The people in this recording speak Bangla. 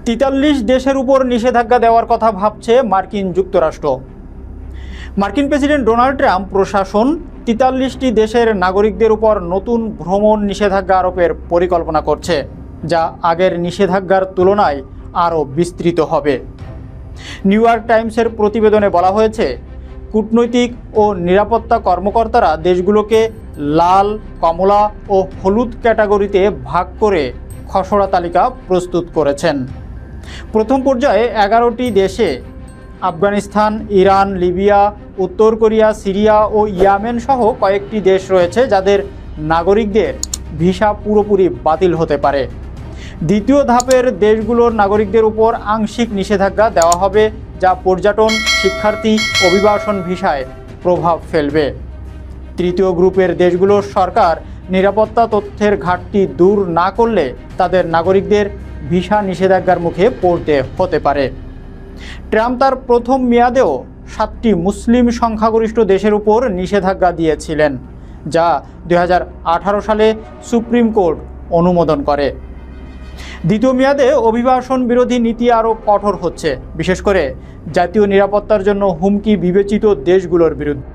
43 দেশের উপর নিষেধাজ্ঞা দেওয়ার কথা ভাবছে মার্কিন যুক্তরাষ্ট্র। মার্কিন প্রেসিডেন্ট ডোনাল্ড ট্রাম্প প্রশাসন 43টি দেশের নাগরিকদের উপর নতুন ভ্রমণ নিষেধাজ্ঞা আরোপের পরিকল্পনা করছে, যা আগের নিষেধাজ্ঞার তুলনায় আরও বিস্তৃত হবে। নিউ ইয়র্ক টাইমসের প্রতিবেদনে বলা হয়েছে, কূটনৈতিক ও নিরাপত্তা কর্মকর্তারা দেশগুলোকে লাল, কমলা ও হলুদ ক্যাটাগরিতে ভাগ করে খসড়া তালিকা প্রস্তুত করেছেন। প্রথম পর্যায়ে 11টি দেশে আফগানিস্তান, ইরান, লিবিয়া, উত্তর কোরিয়া, সিরিয়া ও ইয়েমেন সহ কয়েকটি দেশ রয়েছে যাদের নাগরিকদের ভিসা পুরোপুরি বাতিল হতে পারে। দ্বিতীয় ধাপের দেশগুলোর নাগরিকদের উপর আংশিক নিষেধাজ্ঞা দেওয়া হবে, যা পর্যটন, শিক্ষার্থী, অভিবাসন ভিসায় প্রভাব ফেলবে। তৃতীয় গ্রুপের দেশগুলোর সরকার নিরাপত্তা তথ্যের ঘাটতি দূর না করলে তাদের নাগরিকদের ভিসা নিষেধাজ্ঞার মুখে পড়তে হতে পারে। ট্রাম্প তার প্রথম মেয়াদেও 7টি মুসলিম সংখ্যাগরিষ্ঠ দেশের উপর নিষেধাজ্ঞা দিয়েছিলেন, যা 2018 সালে সুপ্রিম কোর্ট অনুমোদন করে। দ্বিতীয় মেয়াদে অভিবাসন বিরোধী নীতি আরও কঠোর হচ্ছে, বিশেষ করে জাতীয় নিরাপত্তার জন্য হুমকি বিবেচিত দেশগুলোর বিরুদ্ধে।